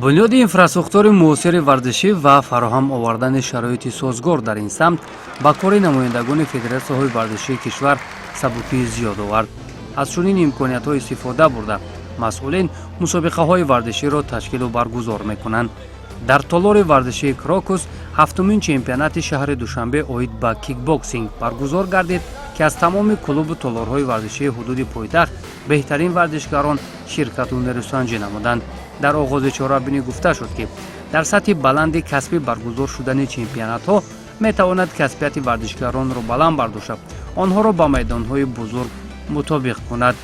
бунёди инфраструктури муосири варзишӣ ва фароҳам овардани шароити созгор дар ин самт ба кори намояндагони федератсияҳои варзишии кишвар сабукии зиёд овард. аз чунин имкониятҳо истифода бурда масъулин мусобиқаҳои варзиширо ташкилу баргузор мекунанд. дар толори варзишии крокус ҳафтумин чемпионати шаҳри душанбе оид ба кикбоксинг баргузор гардид ки аз тамоми клубу толорҳои варзишии ҳудуди пойтахт беҳтарин варзишгарон ширкату нерӯсанҷӣ намуданд. дар оғози чорабинӣ гуфта шуд ки дар сатҳи баланди касби баргузор шудани чемпионатҳо метавонад касбияти варзишгаронро баланд бардошад, онҳоро ба майдонҳои бузург мутобиқ кунад.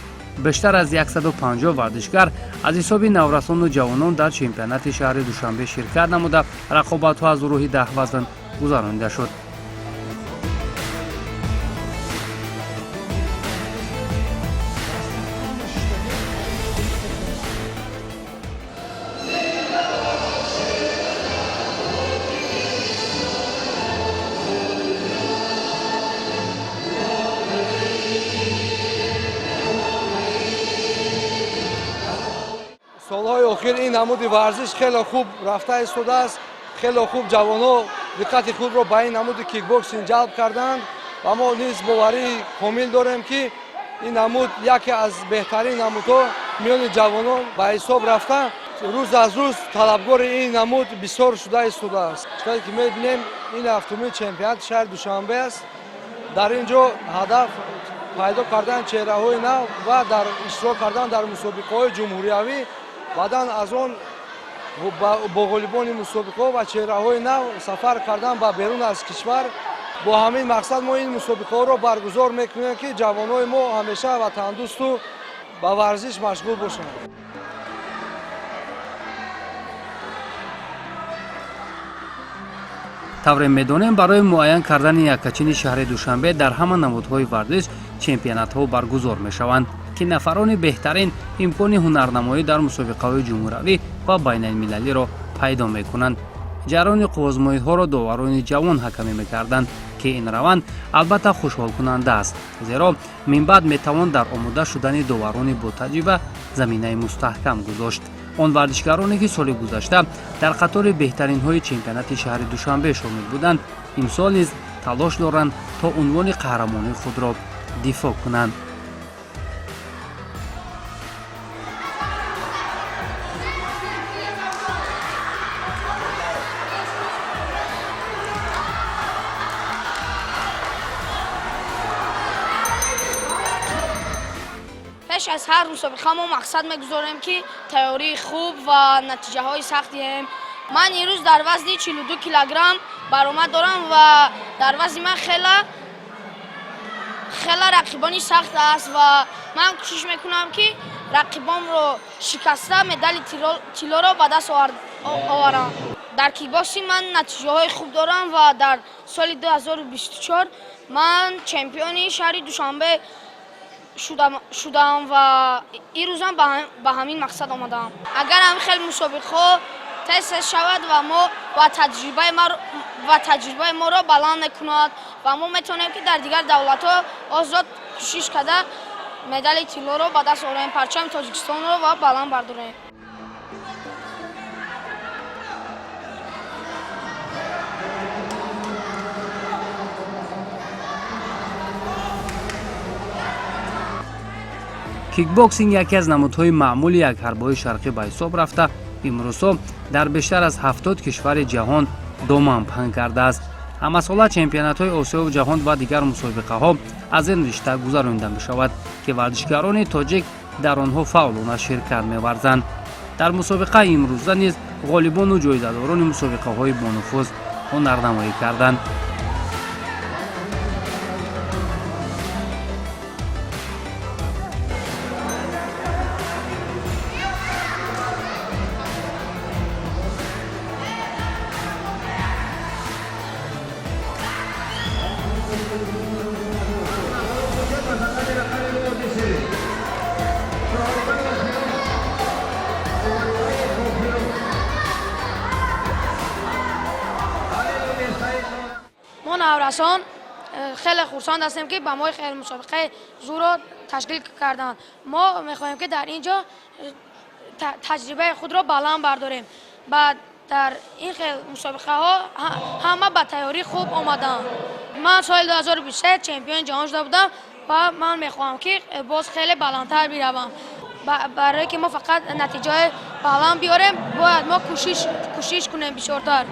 бештар аз 150 варзишгар аз ҳисоби наврасону ҷавонон дар чемпионати шаҳри душанбе ширкат намуда рақобатҳо аз рӯҳи 10 вазн гузаронида шуд. солҳои охир ин намуди варзиш хеле хуб рафта истодааст. хеле хуб ҷавонҳо диққати худро ба ин намуди кикбоксинг ҷалб карданд ва мо низ боварии комил дорем ки ин намуд яке аз беҳтарин намудҳо миёни ҷавонон ба ҳисоб рафта рӯз аз рӯз талабгори ин намуд бисёр шуда истодааст. чунки ки мебинем ин ҳафтумин чемпионати шаҳри душанбе аст. дар ин ҷо ҳадаф пайдо кардани чеҳраҳои нав ва дар иштирок кардан дар мусобиқаҳои ҷумҳуриявӣ, баъдан аз он бо ғолибони мусобиқаҳо ва чеҳраҳои нав сафар кардан ба берун аз кишвар. бо ҳамин мақсад мо ин мусобиқаҳоро баргузор мекунем ки ҷавонҳои мо ҳамеша ватандӯсту ба варзиш машғул бошанд. тавре медонем барои муайян кардани яккачини шаҳри душанбе дар ҳама намудҳои варзиш чемпионатҳо баргузор мешаванд ки нафарони беҳтарин имкони ҳунарнамоӣ дар мусобиқаҳои ҷумҳуравӣ ва байналмилалиро пайдо мекунанд. ҷараёни қувозмоидҳоро доварони ҷавон ҳакамӣ мекарданд ки ин раванд албатта хушҳолкунанда аст, зеро минбаъд метавон дар омода шудани доварони ботаҷриба заминаи мустаҳкам гузошт. он варзишгароне ки соли гузашта дар қатори беҳтаринҳои чемпионати шаҳри душанбе шомил буданд, имсол низ талош доранд то унвони қаҳрамонии худро дифоъ кунанд. пеш аз ҳар мусобиқа мо мақсад мегузорем ки тайёрии хуб ва натиҷаҳои сахт диҳем. ман имрӯз дар вазни 42 килограмм баромад дорам ва дар вазни ман хела рақибони сахт аст ва ман кӯшиш мекунам ки рақибомро шикаста медали тиллоро ба даст оварам. дар кикбоксинг ман натиҷаҳои хуб дорам ва дар соли 2024 ман чемпиони шаҳри душанбе шудам ва ин рӯзам ба ҳамин мақсад омадаам. агар ҳамин хел мусобиқаҳо тез шавад ва таҷрибаи моро баланд мекунад ва мо метавонем ки дар дигар давлатҳо озод кӯшиш карда медали тиллоро ба даст орем, парчами тоҷикистонро ва баланд бардорем. кикбоксинг яке аз намудҳои маъмули якҳарбаҳои шарқӣ ба ҳисоб рафта имрӯзҳо дар бештар аз 70 кишвари ҷаҳон доман паҳн кардааст. ҳамасола чемпионатҳои осиёву ҷаҳон ва дигар мусобиқаҳо аз ин ришта гузаронида мешавад ки варзишгарони тоҷик дар онҳо фаъолона ширкат меварзанд. дар мусобиқаи имрӯза низ ғолибону ҷоизадорони мусобиқаҳои бонуфуз ҳунарнамоӣ карданд. мо наврасон хеле хурсанд ҳастем ки ба мои хеле мусобиқаи зӯро ташкил карданд. мо мехоҳем ки дар ин ҷо таҷрибаи худро баланд бардорем. بعد در این خیل مسابقه ها همه با تیاری خوب آمدن. من سال 2023 چمپیون جهان شده بودم و من میخواهم که باز خیلی بلندتر بروم. برای که ما فقط نتیجه بلند بیاریم باید ما کوشش کنیم بیشتر.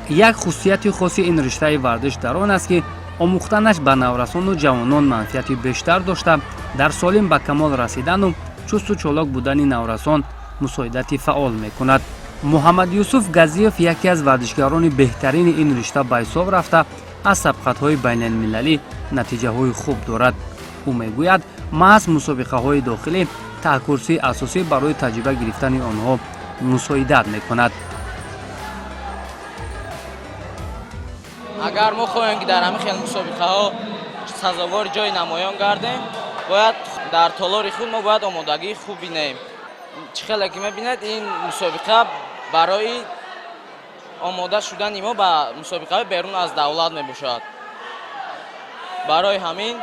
як хусусияти хоси ин риштаи варзиш дар он аст ки омӯхтанаш ба наврасону ҷавонон манфиати бештар дошта дар солим ба камол расидану чусту чолок будани наврасон мусоидати фаъол мекунад. муҳаммад юсуф газиев яке аз варзишгарони беҳтарини ин ришта ба ҳисоб рафта аз сабқатҳои байналмилалӣ натиҷаҳои хуб дорад. ӯ мегӯяд маҳз мусобиқаҳои дохилӣ таҳкурсии асосӣ барои таҷриба гирифтани онҳо мусоидат мекунад. агар мо хоҳем ки дар ҳамин хел мусобиқаҳо сазовори ҷои намоён гардем, бояд дар толори худ мо бояд омодагии хуб бинем. чӣ хеле ки мебинед ин мусобиқа барои омода шудани мо ба мусобиқаҳои берун аз давлат мебошад. барои ҳамин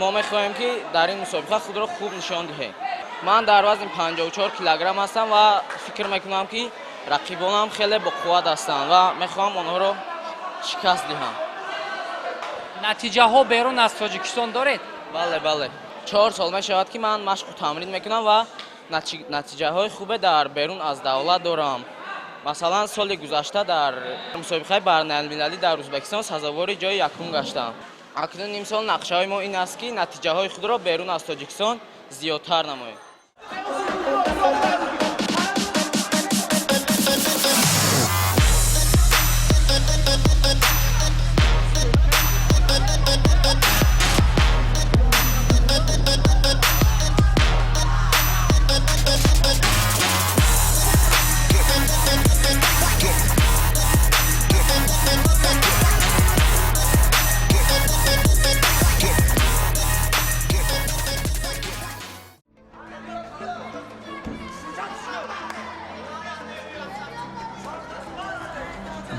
мо мехоҳем ки дар ин мусобиқа худро хуб нишон диҳем. ман дар вазни 54 килограмм ҳастам ва фикр мекунам ки рақибонам хеле боқувват ҳастанд ва мехоҳам онҳоро шикаст диҳам. натиҷаҳо берун аз тоҷикистон доред? бале 4 сол мешавад ки ман машқу тамрин мекунам ва натиҷаҳои хубе дар берун аз давлат дорам. масалан соли гузашта дар мусобиқаи байналмилалӣ дар ӯзбекистон сазовори ҷои якум гаштам. акнун имсол нақшаҳои мо ин аст ки натиҷаҳои худро берун аз тоҷикистон зиёдтар намоем.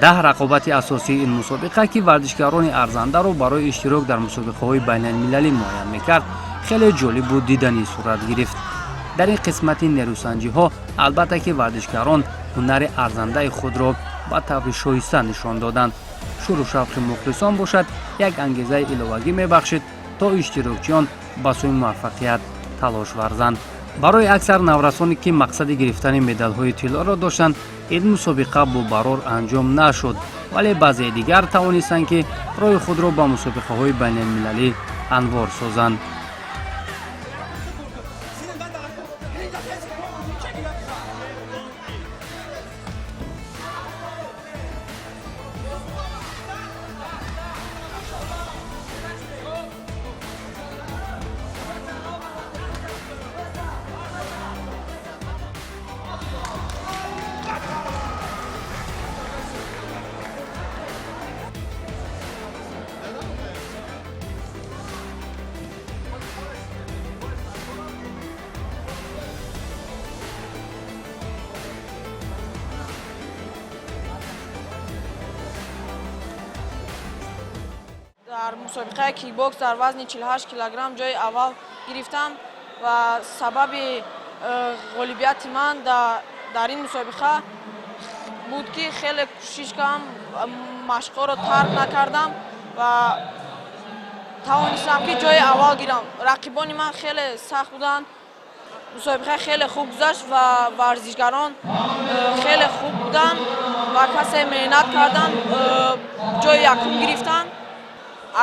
даҳ рақобати асосии ин мусобиқа ки варзишгарони арзандаро барои иштирок дар мусобиқаҳои байналмилалӣ муайян мекард хеле ҷолибу диданӣ сурат гирифт. дар ин қисмати нерӯсанҷиҳо албатта ки варзишгарон ҳунари арзандаи худро ба таври шоиста нишон доданд. шӯру шавқи мухлисон бошад як ангезаи иловагӣ мебахшид то иштирокчиён ба сӯи муваффақият талош варзанд. барои аксар наврасоне ки мақсади гирифтани медалҳои тиллоро доштанд ин мусобиқа бубарор анҷом нашуд, вале баъзеи дигар тавонистанд ки роҳи худро ба мусобиқаҳои байналмилалӣ ҳамвор созанд. дар мусобиқаи кикбокс дар вазни 48 килограмм ҷои аввал гирифтам ва сабаби ғолибияти ман дар ин мусобиқа буд ки хеле кӯшиш кардам, машқҳоро тарк накардам ва тавонистам ки ҷои аввал гирам. рақибони ман хеле сахт буданд. мусобиқа хеле хуб гузашт ва варзишгарон хеле хуб буданд ва касе меҳнат карданд, ҷои якум гирифтанд.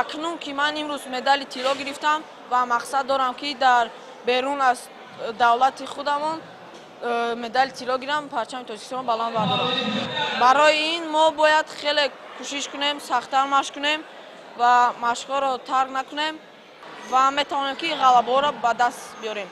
акнун ки ман имрӯз медали тилло гирифтам ва мақсад дорам ки дар берун аз давлати худамон медали тилло гирам, парчами тоҷикистон баланд бардорам. барои ин мо бояд хеле кӯшиш кунем, сахттар машқ кунем ва машқҳоро тарк накунем ва метавонем ки ғалабаҳоро ба даст биёрем.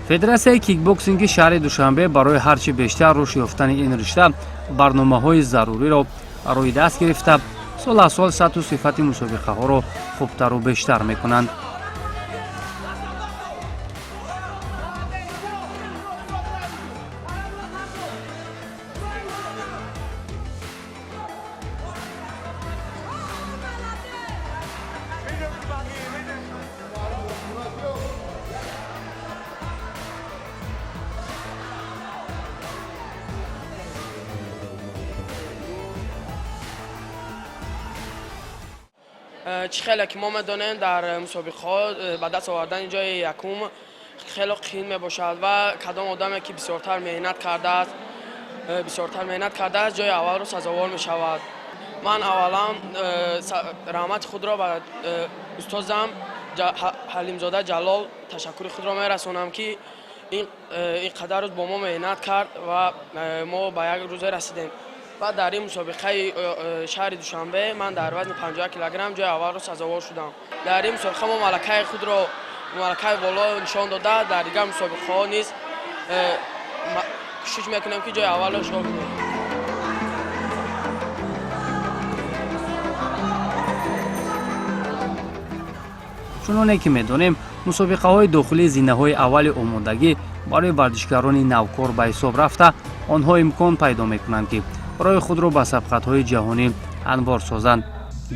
федератсияи кикбоксинги шаҳри душанбе барои ҳарчи бештар рушд ёфтани ин ришта барномаҳои заруриро рӯи даст гирифта сол аз сол сатҳу сифати мусобиқаҳоро хубтару бештар мекунанд. چی خیلی که ما میدونیم در مسابقه ها به دست آوردن جای یکم خیلی قیل می باشد و کدام آدمی که بسیارتر مهنت کرده است جای اول رو سزاوار می شود. من اولا رحمت خود را به استادم حلیمزاده جلال تشکر خود را می رسانم که این قدر روز با ما مهنت کرد و ما به یک روز رسیدیم. و در این مسابقه شهر دوشنبه من در وزن 50 کیلوگرم جای اول را سزاوار شدم. در این مسابقه ما ملکه خود را ملکه بالا نشان داده در دیگر مسابقه ها نیز کوشش میکنیم که جای اول را اشغال کنیم. чуноне ки медонем мусобиқаҳои дохилии зинаҳои аввали омодагӣ барои варзишгарони навкор ба ҳисоб рафта онҳо имкон пайдо мекунанд ки роҳи худро ба сабқатҳои ҷаҳонӣ ҳамвор созанд.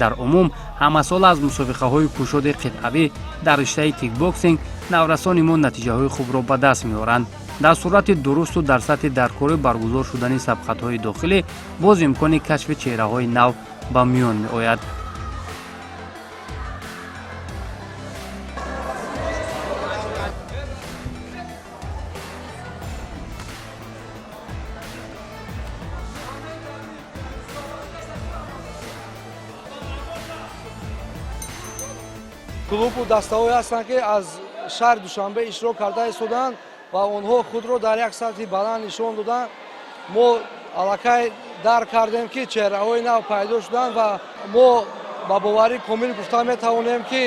дар умум ҳамасол аз мусобиқаҳои кушоди қитъавӣ дар риштаи кикбоксинг наврасони мо натиҷаҳои хубро ба даст меоранд. дар сурати дурусту дар сатҳи даркорӣ баргузор шудани сабқатҳои дохилӣ боз имкони кашфи чеҳраҳои нав ба миён меояд. клубу дастаҳое ҳастанд ки аз шаҳри душанбе иштирок карда истоданд ва онҳо худро дар як сатҳи баланд нишон доданд. мо аллакай дарк кардем ки чеҳраҳои нав пайдо шуданд ва мо ба боварӣ комил гуфта метавонем ки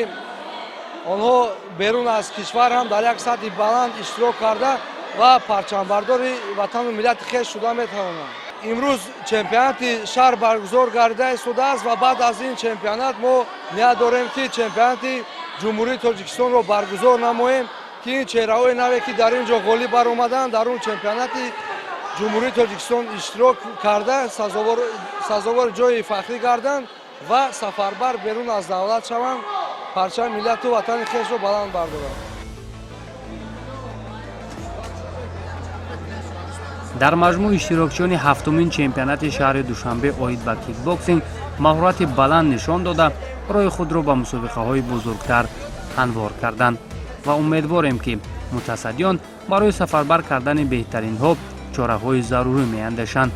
онҳо берун аз кишвар ҳам дар як сатҳи баланд иштирок карда ва парчамбардори ватану миллати хеш шуда метавонанд. имрӯз чемпионати шаҳр баргузор гардида истодааст ва баъд аз ин чемпионат мо ният дорем ки чемпионати ҷумҳурии тоҷикистонро баргузор намоем ки ин чеҳраҳои наве ки дар ин ҷо ғолиб баромаданд дар он чемпионати ҷумҳурии тоҷикистон иштирок карда сазовори ҷои фахрӣ гарданд ва сафарбар берун аз давлат шаванд, парчами миллату ватани хешро баланд бардоранд. дар маҷмӯи иштирокчиёни ҳафтумин чемпионати шаҳри душанбе оид ба кикбоксинг маҳорати баланд нишон дода роҳи худро ба мусобиқаҳои бузургтар ҳамвор карданд ва умедворем ки мутасаддиён барои сафарбар кардани беҳтаринҳо чораҳои зарурӣ меандешанд.